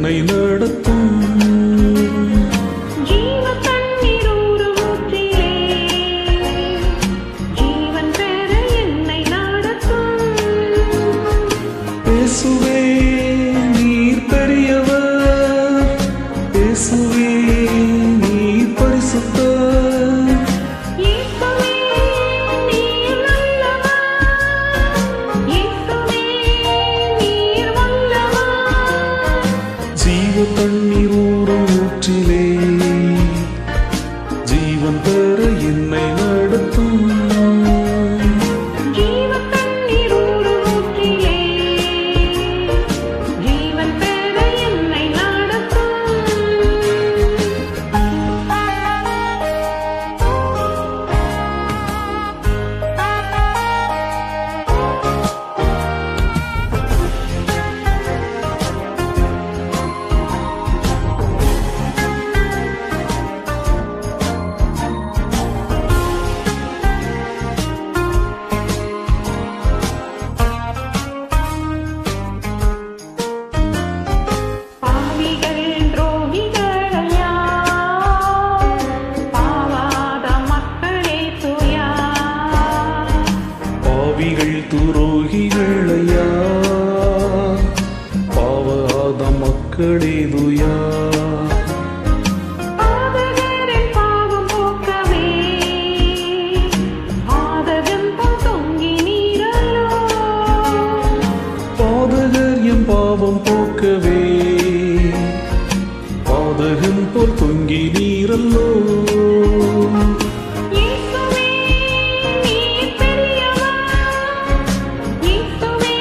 என்னை நடத்தும். ஜீவ தண்ணீர் ஊற்றிலே ஜீவன் பெற என்னை நடத்தும். இயேசுவே நீர் பெரியவர், இயேசுவே நீர் பரிசுத்தர், இயேசுவே நீர் நல்லவர், இயேசுவே நீர் வல்லவர். ஜீவ தண்ணீர் ஊற்றிலே ஜீவன் பெற என்னை நடத்தும். ஜீவ தண்ணீர் ஊற்றிலே ஜீவன் பெற என்னை நடத்தும். பாவிகள் துரோகிகளையா பாவாத மக்களே துயா. பாவிகள் துரோகிகளையா பாவாத மக்களேதுயா. பாதகரின் பாவம் போக்கவே பாதகம் போல் தொங்கி நீரலோ. பாதகர் எம் பாவம் போக்கவே பாதகன் போல் தொங்கி நீரல்லோ. இயேசுவே நீர் பெரியவர், இயேசுவே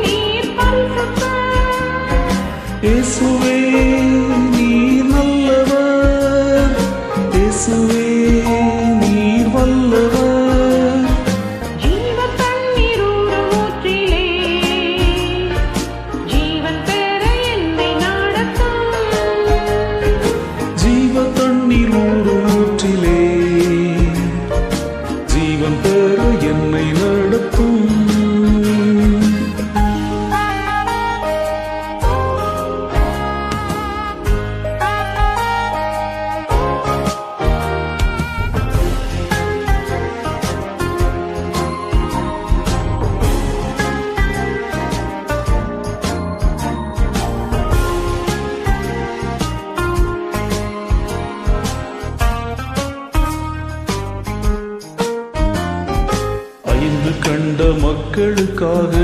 நீர் பரிசுத்தர், இயேசுவே நீர் நல்லவர், இயேசுவே நீர் வல்லவர். ஜீவ தண்ணீர் ஊற்றிலே ஜீவன் பெற என்னை நடத்தும். ஜீவ தண்ணீர் ஊற்றிலே ஜீவன் பெற என்னை நடத்தும். ஐந்து கண்ட மக்களுக்காக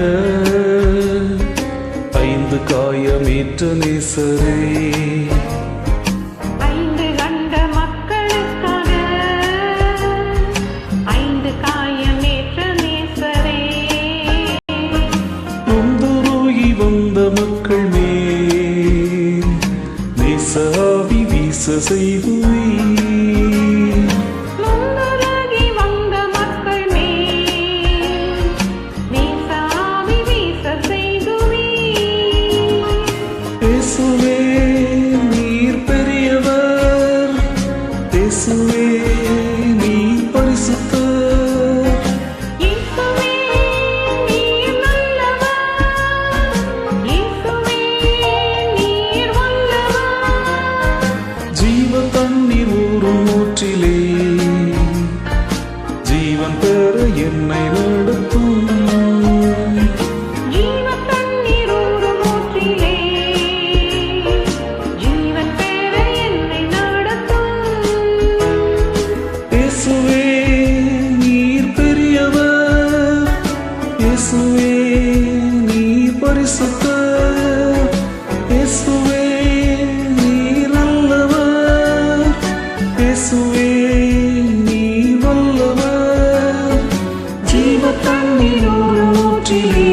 ஐந்து காயமேற்ற நேசரே, ஐந்து கண்ட மக்களுக்காக ஐந்து காயமேற்ற நேசரே, நொந்துருகி வந்த மக்கள் மேல் நேசாவி வீச செய்துவே. நொந்துருகி வந்த மக்கள் மேல் நேசாவி வீச செய்துவீர். இயேசுவே நீர் பெரியவர், இயேசுவே நீர் பரிசுத்தர், இயேசுவே நீர் நல்லவர், இயேசுவே நீர் வல்லவர். ஜீவ தண்ணீர் ஊற்றிலே ஜீவன் பெற என்னை நடத்தும். ஜீவ தண்ணீர் ஊற்றிலே ஜீவன் பெற என்னை நடத்தும். இயேசுவே நீர் பெரியவர், இயேசுவே நீர் பரிசுத்தர், இயேசுவே நீர் நல்லவர், இயேசுவே நீர் வல்லவர். ஜீவ தண்ணீர் ஊற்றிலே